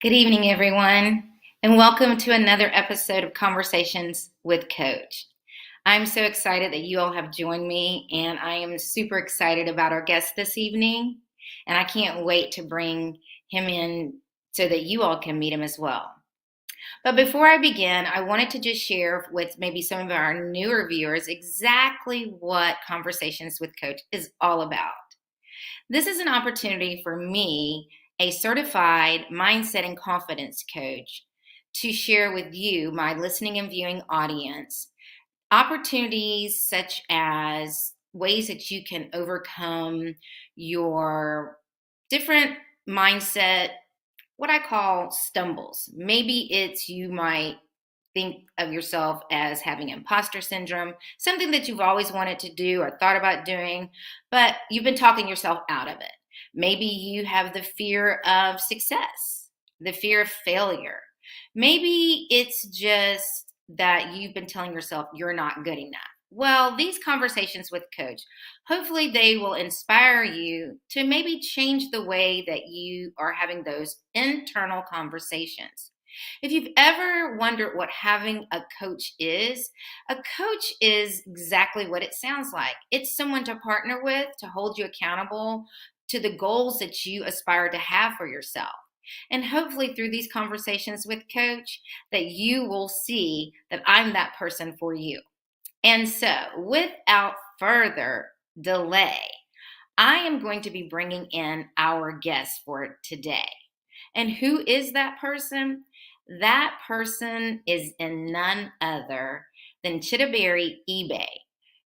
Good evening, everyone, and welcome to another episode of Conversations with Coach. I'm so excited that you all have joined me, and I am super excited about our guest this evening, and I can't wait to bring him in so that you all can meet him as well. But before I begin, I wanted to just share with maybe some of our newer viewers exactly what Conversations with Coach is all about. This is an opportunity for me, a certified mindset and confidence coach, to share with you, my listening and viewing audience, opportunities such as ways that you can overcome your different mindset, what I call stumbles. Maybe it's you might think of yourself as having imposter syndrome, something that you've always wanted to do or thought about doing, but you've been talking yourself out of it. Maybe you have the fear of success, the fear of failure. Maybe it's just that you've been telling yourself you're not good enough. Well, these conversations with Coach, hopefully they will inspire you to maybe change the way that you are having those internal conversations. If you've ever wondered what having a coach is exactly what it sounds like. It's someone to partner with, to hold you accountable to the goals that you aspire to have for yourself. And hopefully through these conversations with Coach that you will see that I'm that person for you. And so, without further delay, I am going to be bringing in our guest for today. And who is that person? That person is in none other than Chidiebere Ibe.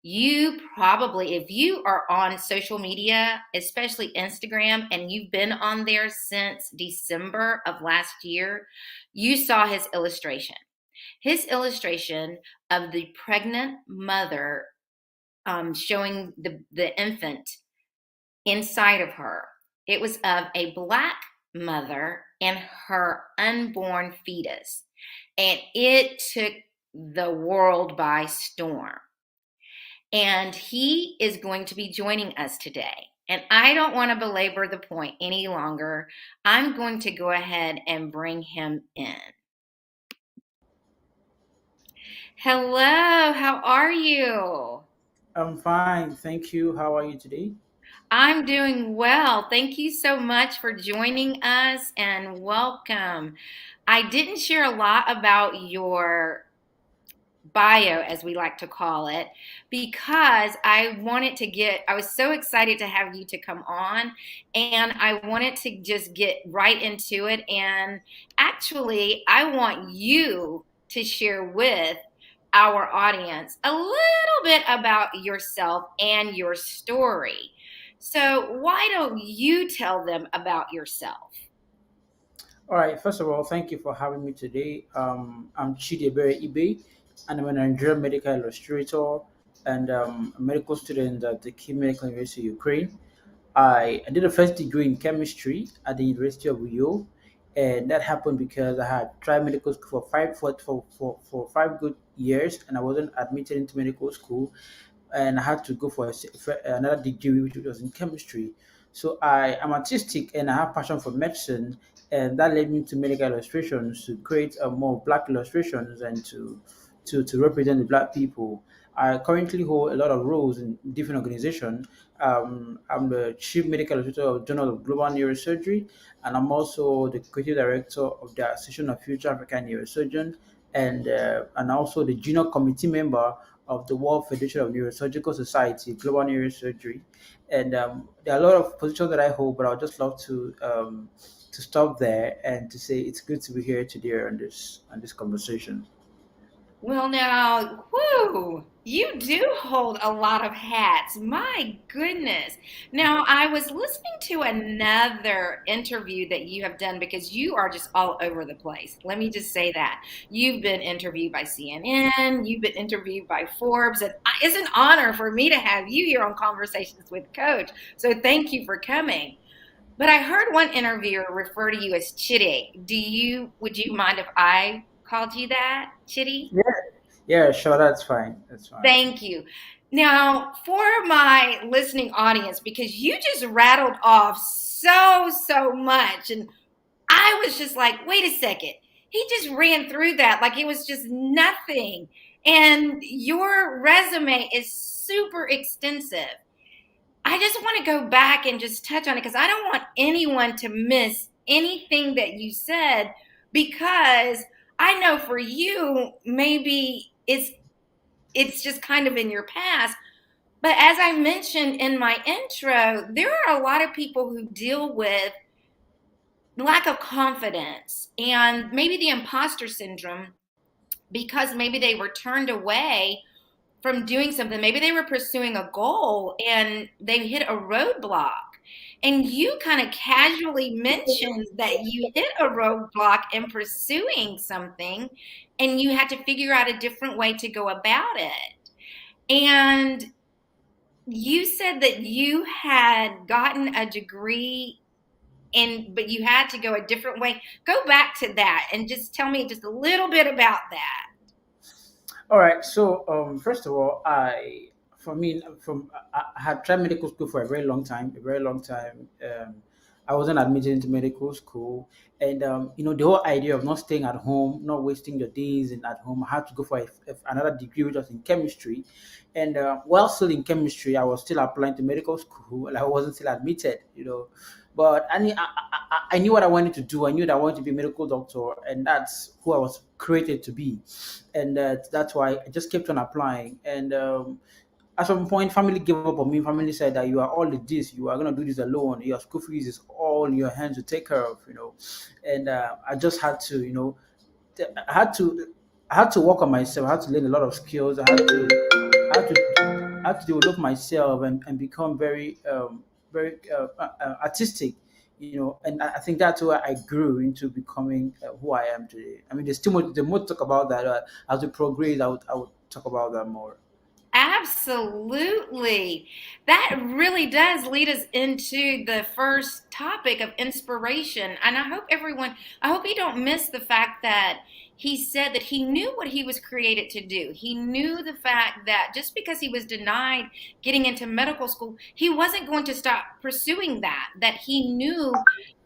You probably, if you are on social media, especially Instagram, and you've been on there since December of last year, you saw his illustration. His illustration of the pregnant mother showing the infant inside of her. It was of a Black mother and her unborn fetus. And it took the world by storm. And he is going to be joining us today. And I don't want to belabor the point any longer. I'm going to go ahead and bring him in. Hello, how are you? I'm fine, thank you. How are you today? I'm doing well. Thank you so much for joining us and welcome. I didn't share a lot about your bio, as we like to call it, because I was so excited to have you to come on, and I wanted to just get right into it. And actually, I want you to share with our audience a little bit about yourself and your story. So, why don't you tell them about yourself? All right, first of all, thank you for having me today. I'm Chidiebere Ibe, and I'm a Nigerian medical illustrator and a medical student at the Key Medical University, Ukraine. I did a first degree in chemistry at the University of Rio, and that happened because I had tried medical school for 5 good years, and I wasn't admitted into medical school, and I had to go for another degree, which was in chemistry. So I am artistic and I have passion for medicine, and that led me to medical illustrations to create more black illustrations and to represent the black people. I currently hold a lot of roles in different organizations. I'm the chief medical illustrator of Journal of Global Neurosurgery, and I'm also the creative director of the Association of Future African Neurosurgeons, and also the junior committee member of the World Federation of Neurosurgical Society, Global Neurosurgery. And there are a lot of positions that I hold, but I would just love to stop there and to say it's good to be here today on this conversation. Well, now, whoo, you do hold a lot of hats. My goodness. Now, I was listening to another interview that you have done because you are just all over the place. Let me just say that. You've been interviewed by CNN, you've been interviewed by Forbes, and it's an honor for me to have you here on Conversations with Coach. So thank you for coming. But I heard one interviewer refer to you as Chidi. Would you mind if I called you that, Chidi? Yeah, yeah, sure, that's fine. That's fine. Thank you. Now, for my listening audience, because you just rattled off so much, and I was just like, wait a second. He just ran through that like it was just nothing. And your resume is super extensive. I just want to go back and just touch on it because I don't want anyone to miss anything that you said because I know for you maybe it's just kind of in your past. But as I mentioned in my intro, there are a lot of people who deal with lack of confidence and maybe the imposter syndrome because maybe they were turned away from doing something. Maybe they were pursuing a goal and they hit a roadblock. And you kind of casually mentioned that you hit a roadblock in pursuing something and you had to figure out a different way to go about it. And you said that you had gotten a degree and but you had to go a different way. Go back to that and just tell me just a little bit about that. All right. So, first of all, for me, I had tried medical school for a very long time. A very long time. I wasn't admitted into medical school, and the whole idea of not staying at home, not wasting your days in at home. I had to go for another degree, which was in chemistry, and while still in chemistry, I was still applying to medical school, and I wasn't still admitted. But I knew what I wanted to do. I knew that I wanted to be a medical doctor, and that's who I was created to be, and that's why I just kept on applying. And at some point, family gave up on me. Family said that you are all of this, you are gonna do this alone. Your school fees is all in your hands to take care of, And I just had to, I had to, I had to work on myself. I had to learn a lot of skills. I had to develop myself and become very artistic, and I think that's where I grew into becoming who I am today. I mean, there's too much. The more to talk about that, as we progress, I would talk about that more. Absolutely. That really does lead us into the first topic of inspiration. And I hope you don't miss the fact that he said that he knew what he was created to do. He knew the fact that just because he was denied getting into medical school, he wasn't going to stop pursuing that. That he knew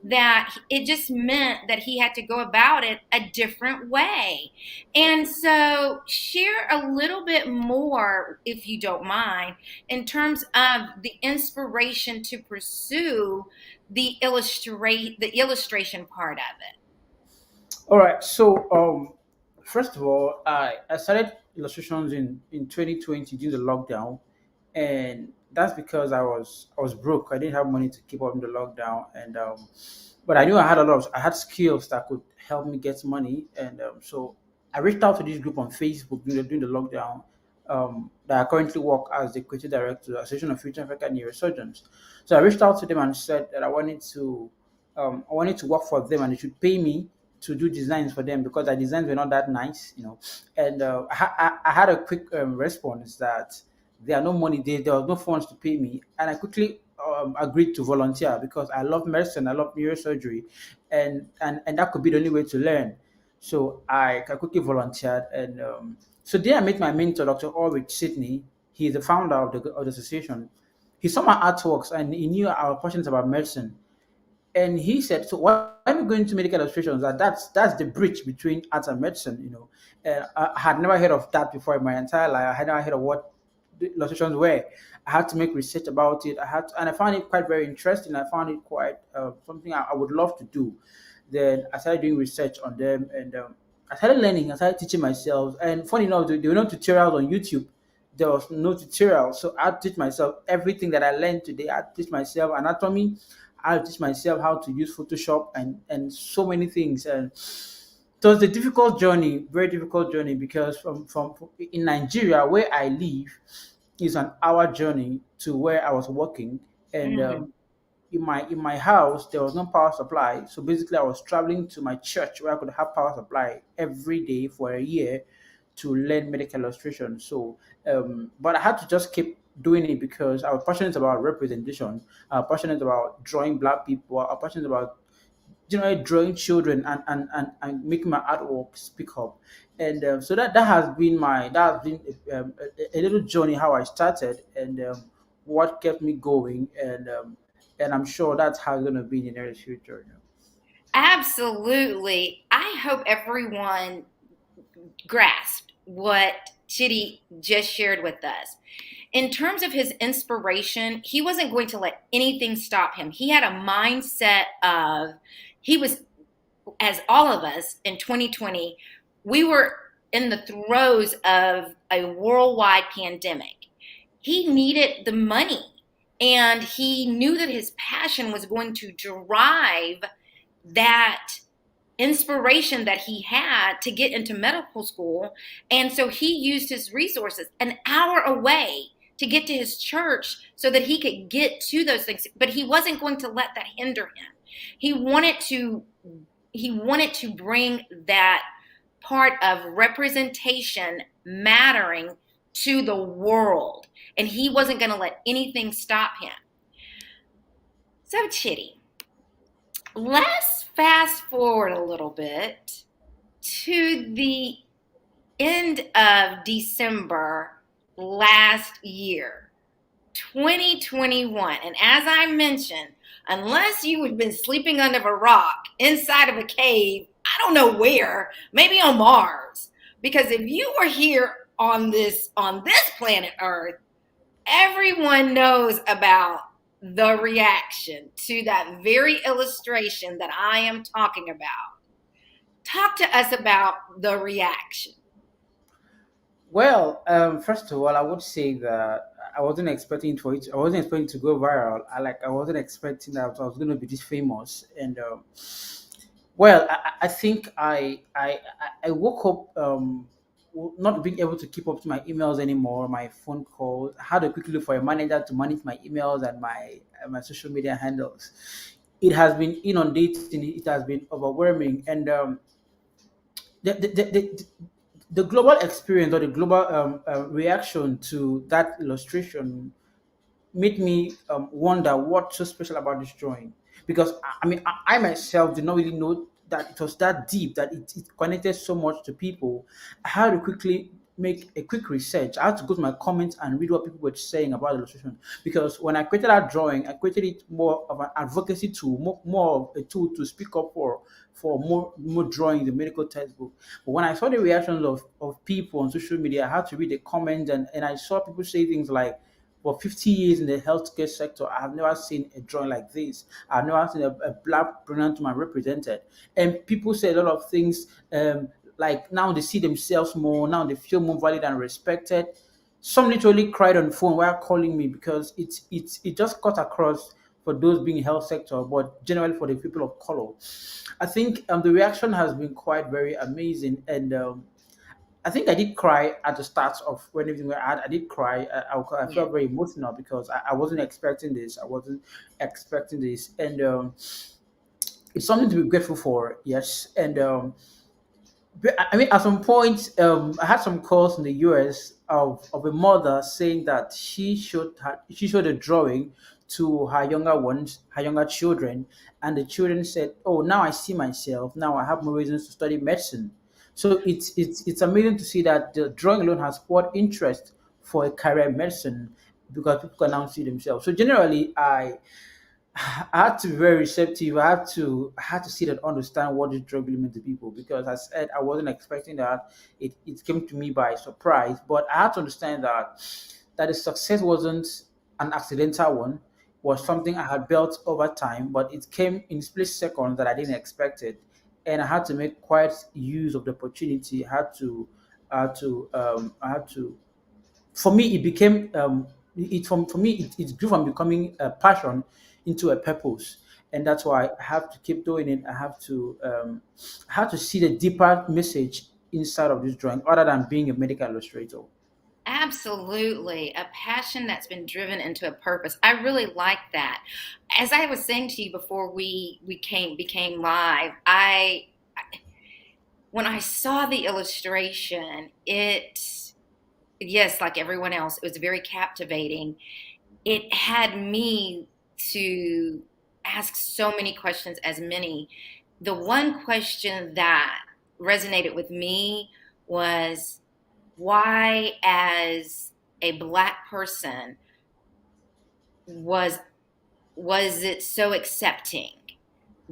that it just meant that he had to go about it a different way. And so, share a little bit more, if you don't mind, in terms of the inspiration to pursue the illustration part of it. All right. So, first of all, I started illustrations in 2020 during the lockdown, and that's because I was broke. I didn't have money to keep up in the lockdown, and but I knew I had skills that could help me get money, and so I reached out to this group on Facebook during the lockdown. That I currently work as the creative director, Association of Future African Neurosurgeons. So I reached out to them and said that I wanted to work for them, and they should pay me to do designs for them because the designs were not that nice. And I had a quick response that there are no money, there was no funds to pay me, and I quickly agreed to volunteer because I love medicine, I love neurosurgery, and that could be the only way to learn. So I quickly volunteered, and so there I met my mentor, Dr. Ulrich Sidney. He's the founder of the association. He saw my artworks and he knew I was passionate about medicine, and he said, "So why are we going to medical illustrations? That's the bridge between art and medicine." And I had never heard of that before in my entire life. I had never heard of what the illustrations were. I had to make research about it. And I found it quite very interesting. I found it quite something I would love to do. Then I started doing research on them, and I started learning. I started teaching myself. And funny enough, there were no tutorials on YouTube. There was no tutorial, so I teach myself everything that I learned today. I teach myself anatomy. I teach myself how to use Photoshop and so many things. And it was a difficult journey, very difficult journey, because from in Nigeria where I live is an hour journey to where I was working, and Mhm. in my house there was no power supply. So basically, I was traveling to my church where I could have power supply every day for a year to learn medical illustration. So, but I had to just keep doing it because I was passionate about representation. I was passionate about drawing black people. I was passionate about drawing children and making my artwork speak up. And so that has been a little journey how I started, and what kept me going, and I'm sure that's how it's gonna be in the near future. Absolutely. I hope everyone grasped what Chidi just shared with us. In terms of his inspiration, he wasn't going to let anything stop him. He had a mindset of, he was, as all of us in 2020, we were in the throes of a worldwide pandemic. He needed the money, and he knew that his passion was going to drive that inspiration that he had to get into medical school. And so he used his resources an hour away to get to his church so that he could get to those things. But he wasn't going to let that hinder him. He wanted to he wanted to bring that part of representation mattering to the world. And he wasn't going to let anything stop him. So, Chitty, let's fast forward a little bit to the end of December last year, 2021. And as I mentioned, unless you had been sleeping under a rock inside of a cave, I don't know where, maybe on Mars. Because if you were here on this planet Earth, everyone knows about the reaction to that very illustration that I am talking about. Talk to us about the reaction. Well, first of all, I would say that I wasn't expecting for it. I wasn't expecting to go viral. I wasn't expecting that I was going to be this famous. And well, I think I woke up not being able to keep up to my emails anymore, my phone calls. I had to quickly look for a manager to manage my emails and my social media handles. It has been inundating. It has been overwhelming, and the, the, the, the, the global experience or the global reaction to that illustration made me wonder what's so special about this drawing. Because I mean, I myself did not really know that it was that deep, that it connected so much to people. I had to quickly make a quick research. I had to go to my comments and read what people were saying about the illustration. Because when I created that drawing, I created it more of an advocacy tool, more of a tool to speak up for more drawing the medical textbook. But when I saw the reactions of people on social media, I had to read the comments, and I saw people say things like, for 50 years in the healthcare sector, I have never seen a drawing like this. I've never seen a black brilliant woman represented. And people say a lot of things, like now they see themselves more, now they feel more valued and respected. Some literally cried on the phone while calling me because it just cut across for those being in health sector, but generally for the people of color. I think the reaction has been quite very amazing, and I think I did cry at the start of when everything went. I did cry. I Yeah. felt very emotional because I wasn't expecting this. I wasn't expecting this, and it's something to be grateful for. Yes, and but, I mean, at some point, I had some calls in the US of a mother saying that she showed a drawing to her younger ones, her younger children, and the children said, "Oh, now I see myself. Now I have more reasons to study medicine." So it's amazing to see that the drawing alone has sparked interest for a career in medicine because people can now see themselves. So generally, I had to be very receptive. I had to see and understand what this drug really meant to people because I said I wasn't expecting that. It came to me by surprise. But I had to understand that the success wasn't an accidental one, was something I had built over time, but it came in split seconds that I didn't expect it. And I had to make quite use of the opportunity. I had to for me it became for me it grew from becoming a passion into a purpose, and that's why I have to keep doing it. I have to see the deeper message inside of this drawing other than being a medical illustrator. Absolutely. A passion that's been driven into a purpose. I really like that. As I was saying to you before we came became live, I when I saw the illustration, it yes, like everyone else, it was very captivating. It had me to ask so many questions, as many. The one question that resonated with me was why, as a black person, was was it so accepting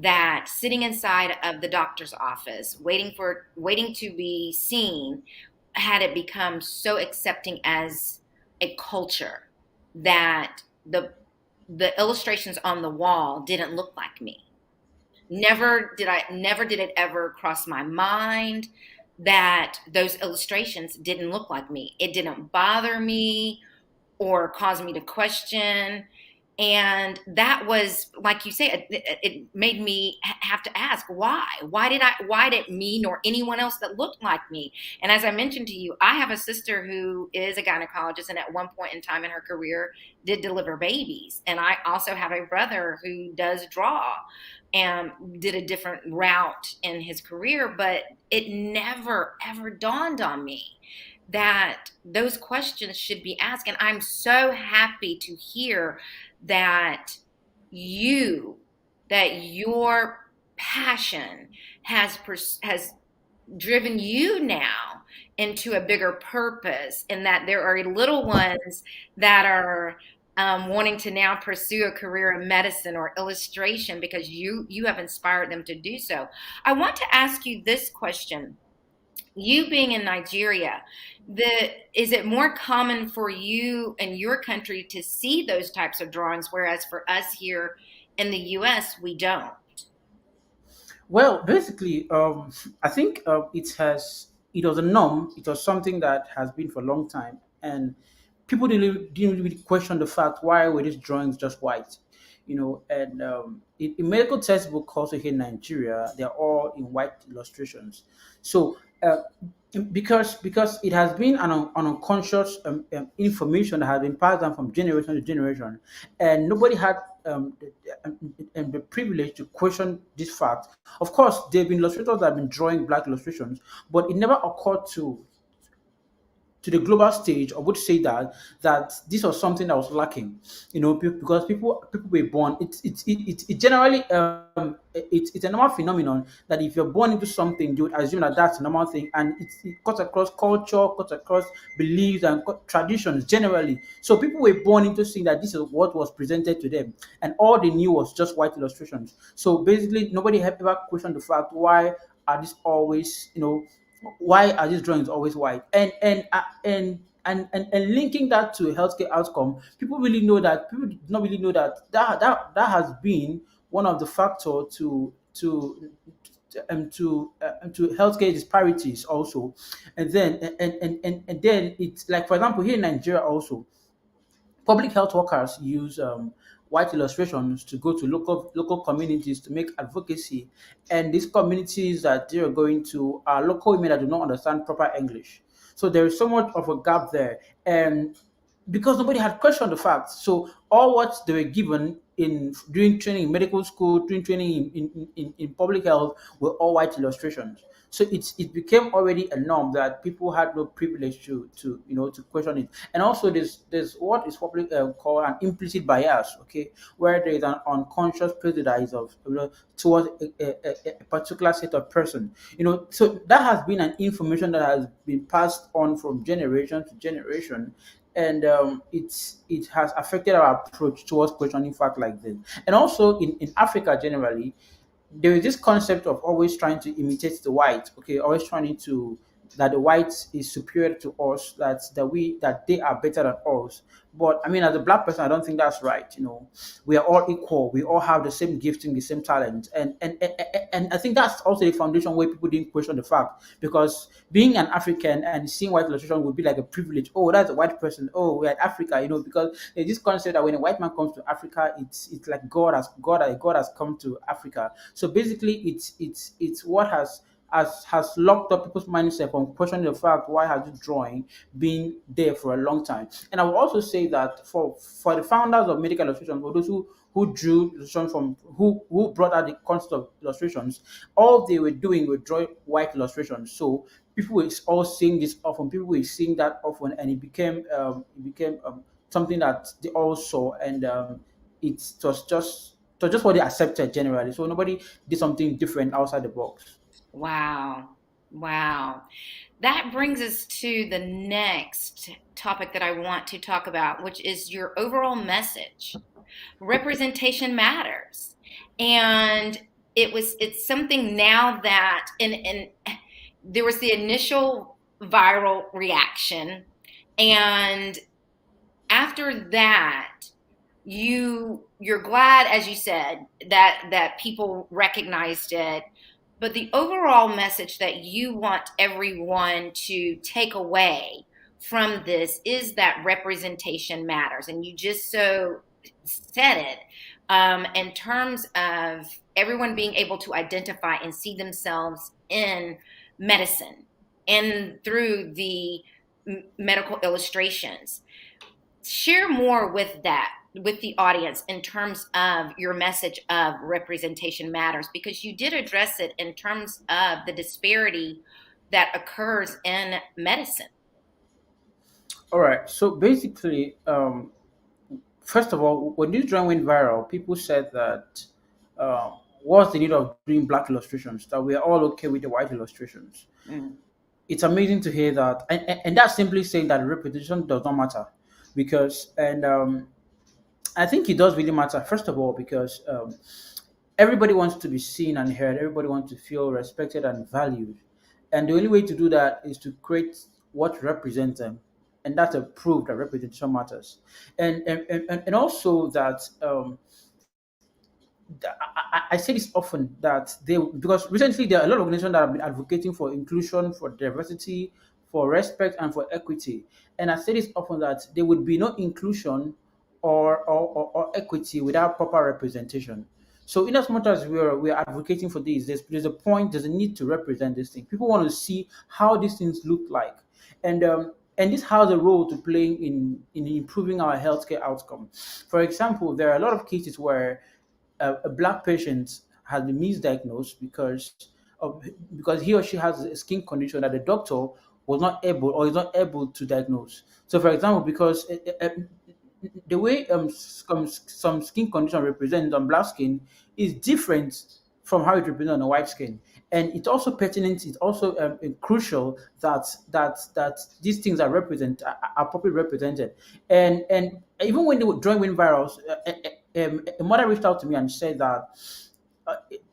that sitting inside of the doctor's office, waiting to be seen, had it become so accepting as a culture that the illustrations on the wall didn't look like me. Never did it ever cross my mind that those illustrations didn't look like me. It didn't bother me or cause me to question. And that was, like you say, it made me have to ask why. Why did me nor anyone else that looked like me? And as I mentioned to you, I have a sister who is a gynecologist and at one point in time in her career did deliver babies. And I also have a brother who does draw and did a different route in his career, but it never ever dawned on me that those questions should be asked. And I'm so happy to hear that you, that your passion has driven you now into a bigger purpose, and that there are little ones that are wanting to now pursue a career in medicine or illustration because you have inspired them to do so. I want to ask you this question. You being in Nigeria, is it more common for you in your country to see those types of drawings, whereas for us here in the US, we don't? Well, basically, I think it was a norm. It was something that has been for a long time, and people didn't really question the fact why were these drawings just white, And in medical textbook also here in Nigeria, they're all in white illustrations. So because it has been an unconscious information that has been passed down from generation to generation, and nobody had the privilege to question this fact. Of course, there have been illustrators that have been drawing black illustrations, but it never occurred to the global stage, I would say that this was something that was lacking, because people were born. It generally it's a normal phenomenon that if you're born into something, you would assume that that's a normal thing, and it cuts across culture, cuts across beliefs and traditions generally. So people were born into seeing that this is what was presented to them, and all they knew was just white illustrations. So basically, nobody had ever questioned the fact why are these always, why are these drawings always white? And linking that to a healthcare outcome, people did not really know that has been one of the factor to healthcare disparities also. And then it's like, for example, here in Nigeria also, public health workers use white illustrations to go to local communities to make advocacy, and these communities that they are going to are local women that do not understand proper English. So there is so much of a gap there, and because nobody had questioned the facts, so all what they were given in during training in medical school, during training in public health, were all white illustrations. So it became already a norm that people had no privilege to question it. And also there's what is probably called an implicit bias, okay, where there is an unconscious prejudice of towards a particular set of person. So that has been an information that has been passed on from generation to generation, and it has affected our approach towards questioning fact like this. And also in Africa generally, there is this concept of always trying to imitate the white, okay, always trying to that the white is superior to us, that they are better than us. But I mean, as a black person, I don't think that's right. We are all equal. We all have the same gifting, the same talent, and I think that's also the foundation where people didn't question the fact, because being an African and seeing white illustration would be like a privilege. Oh, that's a white person. Oh, we're in Africa, because there's this concept that when a white man comes to Africa, it's like God has come to Africa. So basically, it's what has locked up people's mindset from questioning the fact why has this drawing been there for a long time. And I would also say that for the founders of medical illustration, for those who drew illustration from who brought out the concept of illustrations, all they were doing were drawing white illustrations. So people were all seeing this often, people were seeing that often, and it became something that they all saw, and it was just what they accepted generally. So nobody did something different outside the box. Wow. Wow. That brings us to the next topic that I want to talk about, which is your overall message. Representation matters. And it's something now that and there was the initial viral reaction, and after that you're glad, as you said, that people recognized it, but the overall message that you want everyone to take away from this is that representation matters, and you just so said it, in terms of everyone being able to identify and see themselves in medicine and through the medical illustrations. Share more with that, with the audience, in terms of your message of representation matters, because you did address it in terms of the disparity that occurs in medicine. All right. So basically, first of all, when this drawing went viral, people said that what's the need of doing black illustrations? That we are all okay with the white illustrations. Mm. It's amazing to hear that, and that's simply saying that representation does not matter, because and I think it does really matter. First of all, because everybody wants to be seen and heard. Everybody wants to feel respected and valued, and the only way to do that is to create what represents them, and that's a proof that representation matters, and also that I say this often that they, because recently there are a lot of organizations that have been advocating for inclusion, for diversity, for respect, and for equity. And I say this often that there would be no inclusion or equity without proper representation. So in as much as we're advocating for this, there's a point, there's a need to represent this thing. People want to see how these things look like. And this has a role to play in improving our healthcare outcome. For example, there are a lot of cases where a black patient has been misdiagnosed of because he or she has a skin condition that the doctor was not able or is not able to diagnose. So, for example, because the way some skin condition represents on black skin is different from how it represents on a white skin, and it's also pertinent. It's also crucial that these things are properly represented. And even when they were drawing went viral, a mother reached out to me and said that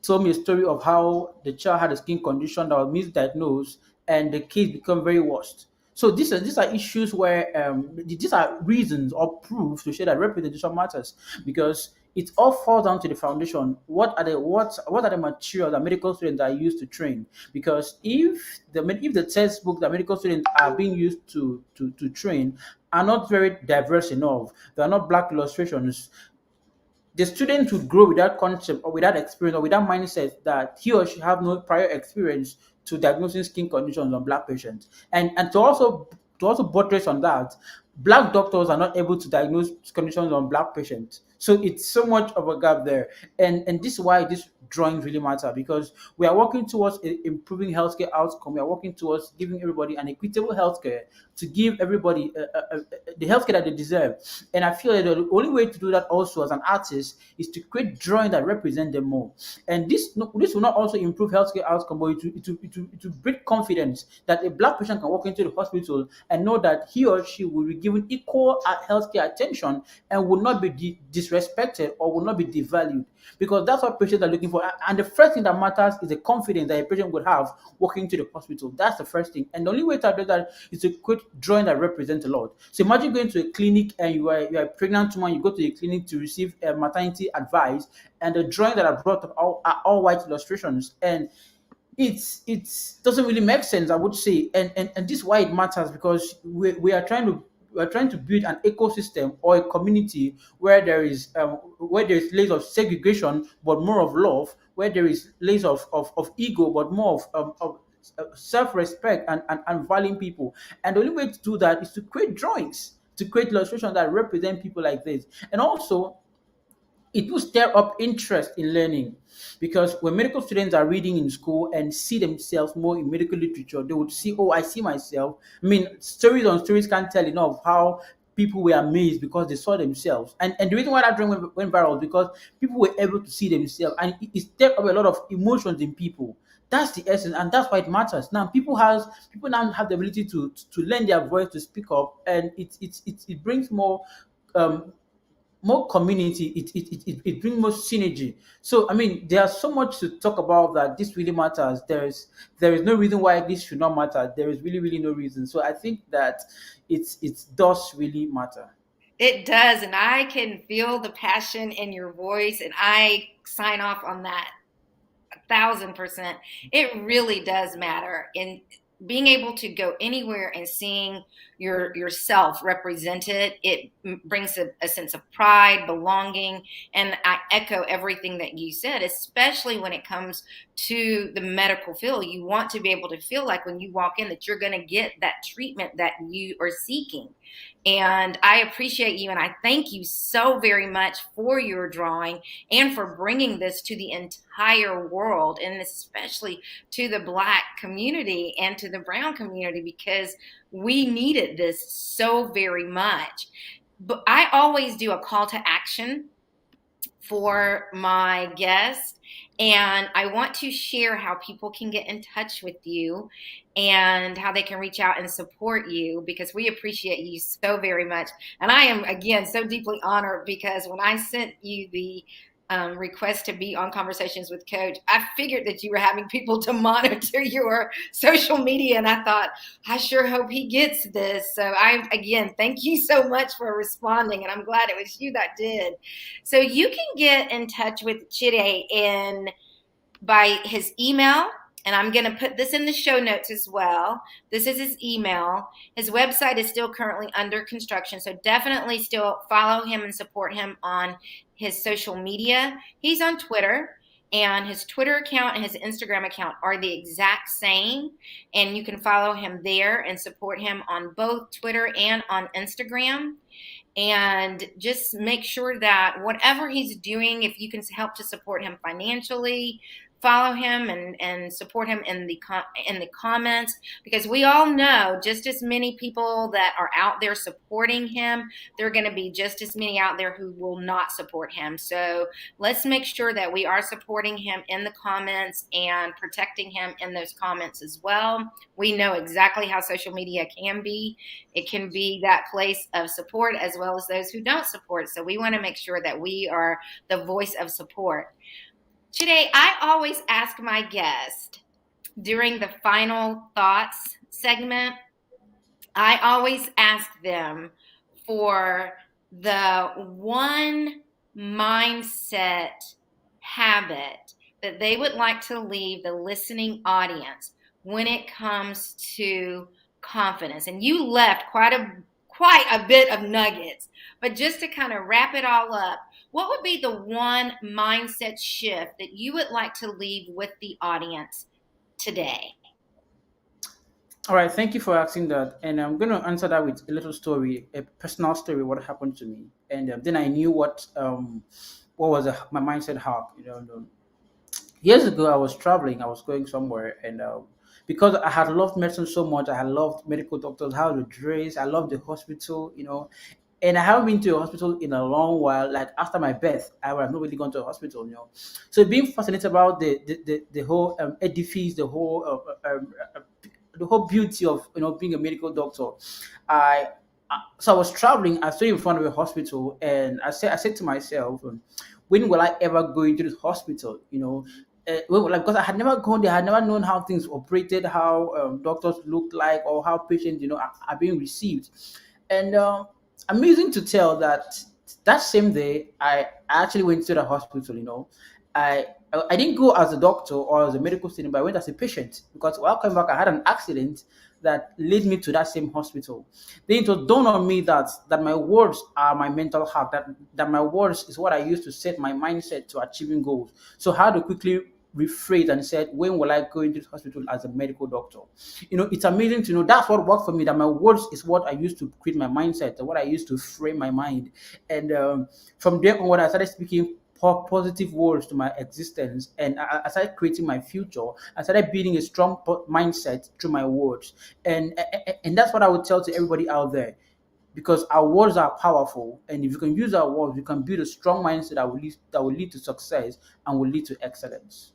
told me a story of how the child had a skin condition that was misdiagnosed and the case become very worse. So these are issues where these are reasons or proof to show that representation matters, because it all falls down to the foundation. What are the materials that medical students are used to train? Because if the textbook that medical students are being used to train are not very diverse enough, they are not black illustrations, the student would grow with that concept or with that experience or with that mindset that he or she have no prior experience to diagnosing skin conditions on black patients. And to also buttress on that, black doctors are not able to diagnose conditions on black patients. So it's so much of a gap there. And this is why this drawing really matter, because we are working towards improving healthcare outcome. We are working towards giving everybody an equitable healthcare, to give everybody the healthcare that they deserve. And I feel that the only way to do that also as an artist is to create drawings that represent them more. And this will not also improve healthcare outcome, but it will breed confidence that a black patient can walk into the hospital and know that he or she will be given equal healthcare attention and will not be disrespected or will not be devalued, because that's what patients are looking for. And the first thing that matters is the confidence that a patient would have walking to the hospital. That's the first thing. And the only way to do that is to create drawing that represent a lot. So imagine going to a clinic and you are a pregnant woman, you go to a clinic to receive maternity advice, and the drawing that are brought up are all white illustrations. And it doesn't really make sense, I would say. And this is why it matters, because we are trying to build an ecosystem or a community where there is less of segregation but more of love, where there is less of ego but more of self-respect and valuing people. And the only way to do that is to create drawings, to create illustrations that represent people like this. And also, it will stir up interest in learning, because when medical students are reading in school and see themselves more in medical literature, they would see, oh, I see myself. I mean, stories on stories can't tell enough how people were amazed because they saw themselves. And the reason why that drawing went viral is because people were able to see themselves, and it stirred up a lot of emotions in people. That's the essence, and that's why it matters. Now people now have the ability to lend their voice, to speak up, and it brings more um more community, it brings more synergy. So I mean, there's so much to talk about that this really matters. There is no reason why this should not matter. There is really no reason. So I think that it does really matter. It does, and I can feel the passion in your voice, and I sign off on that 1,000%. It really does matter. And being able to go anywhere and seeing yourself represented, it brings a sense of pride, belonging, and I echo everything that you said, especially when it comes to the medical field. You want to be able to feel like when you walk in that you're going to get that treatment that you are seeking. And I appreciate you and I thank you so very much for your drawing and for bringing this to the entire world, and especially to the Black community and to the brown community, because we needed this so very much. But I always do a call to action for my guest, and I want to share how people can get in touch with you and how they can reach out and support you, because we appreciate you so very much. And I am, again, so deeply honored, because when I sent you the request to be on Conversations with Coach, I figured that you were having people to monitor your social media, and I thought, I sure hope he gets this. So I, again, thank you so much for responding, and I'm glad it was you that did. So you can get in touch with Chidi in by his email, and I'm going to put this in the show notes as well. This is his email. His website is still currently under construction, so definitely still follow him and support him on his social media. He's on Twitter, and his Twitter account and his Instagram account are the exact same, and you can follow him there and support him on both Twitter and on Instagram. And just make sure that whatever he's doing, if you can help to support him financially, follow him and support him in the comments, because we all know just as many people that are out there supporting him, there are going to be just as many out there who will not support him. So let's make sure that we are supporting him in the comments and protecting him in those comments as well. We know exactly how social media can be. It can be that place of support as well as those who don't support. So we want to make sure that we are the voice of support. Today, I always ask my guest during the final thoughts segment, I always ask them for the one mindset habit that they would like to leave the listening audience when it comes to confidence. And you left quite a bit of nuggets, but just to kind of wrap it all up, what would be the one mindset shift that you would like to leave with the audience today? All right, thank you for asking that, and I'm going to answer that with a little story, a personal story, what happened to me, and then I knew what was my mindset hack. Years ago, I was traveling, I was going somewhere, and because I had loved medicine so much, I had loved medical doctors, how to dress, I loved the hospital, and I haven't been to a hospital in a long while. Like after my birth, I have not really gone to a hospital. So being fascinated about the whole edifice, the whole beauty of being a medical doctor. I so I was traveling. I stood in front of a hospital, and I said to myself, when will I ever go into this hospital? Because I had never gone there, I had never known how things operated, how doctors looked like, or how patients are being received. And amazing to tell that that same day I actually went to the hospital. I didn't go as a doctor or as a medical student, but I went as a patient, because while coming back, I had an accident that led me to that same hospital. Then it was dawned on me that my words are my mental hack, that my words is what I use to set my mindset to achieving goals. So how to quickly rephrase and said, when will I go into the hospital as a medical doctor? It's amazing to know that's what worked for me, that my words is what I used to create my mindset, what I used to frame my mind. And from there on, when I started speaking positive words to my existence, and I started creating my future. I started building a strong mindset through my words, and that's what I would tell to everybody out there, because our words are powerful, and if you can use our words, you can build a strong mindset that will lead to success and will lead to excellence.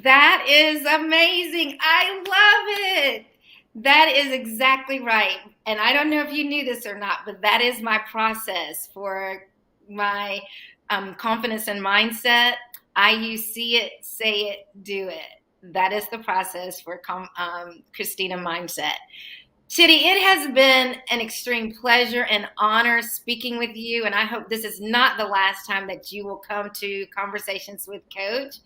That is amazing. I love it. That is exactly right. And I don't know if you knew this or not, but that is my process for my confidence and mindset, I use see it, say it, do it. That is the process for Christina mindset. Chidi, it has been an extreme pleasure and honor speaking with you, and I hope this is not the last time that you will come to Conversations with Coach.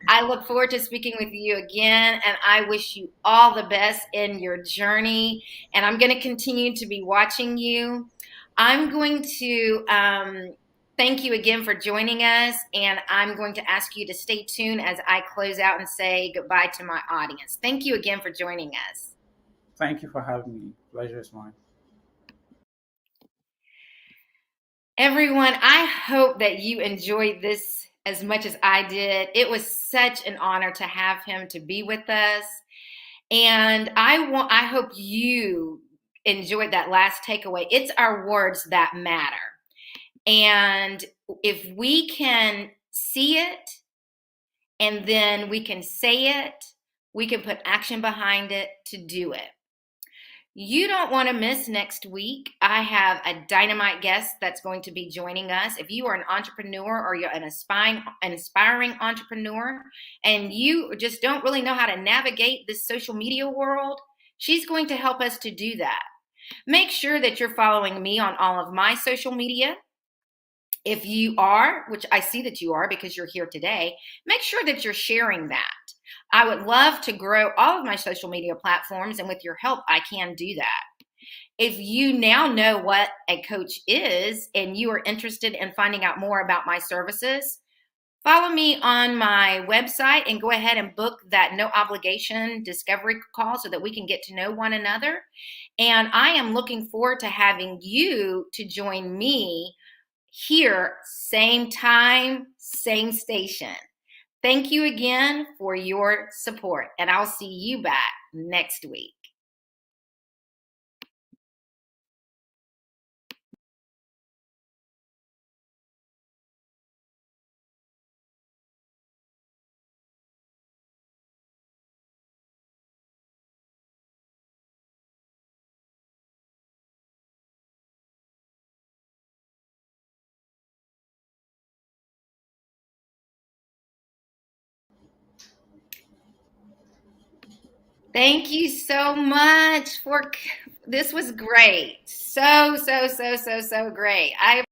I look forward to speaking with you again, and I wish you all the best in your journey. And I'm going to continue to be watching you. I'm going to thank you again for joining us, and I'm going to ask you to stay tuned as I close out and say goodbye to my audience. Thank you again for joining us. Thank you for having me. Pleasure is mine. Everyone, I hope that you enjoyed this as much as I did. It was such an honor to have him to be with us. And I hope you enjoyed that last takeaway. It's our words that matter. And if we can see it and then we can say it, we can put action behind it to do it. You don't want to miss next week. I have a dynamite guest that's going to be joining us. If you are an entrepreneur or you're an aspiring entrepreneur and you just don't really know how to navigate this social media world, she's going to help us to do that. Make sure that you're following me on all of my social media. If you are, which I see that you are because you're here today, make sure that you're sharing that. I would love to grow all of my social media platforms, and with your help, I can do that. If you now know what a coach is and you are interested in finding out more about my services, follow me on my website and go ahead and book that no obligation discovery call so that we can get to know one another. And I am looking forward to having you to join me here, same time, same station. Thank you again for your support, and I'll see you back next week. Thank you so much for this was great. So great. I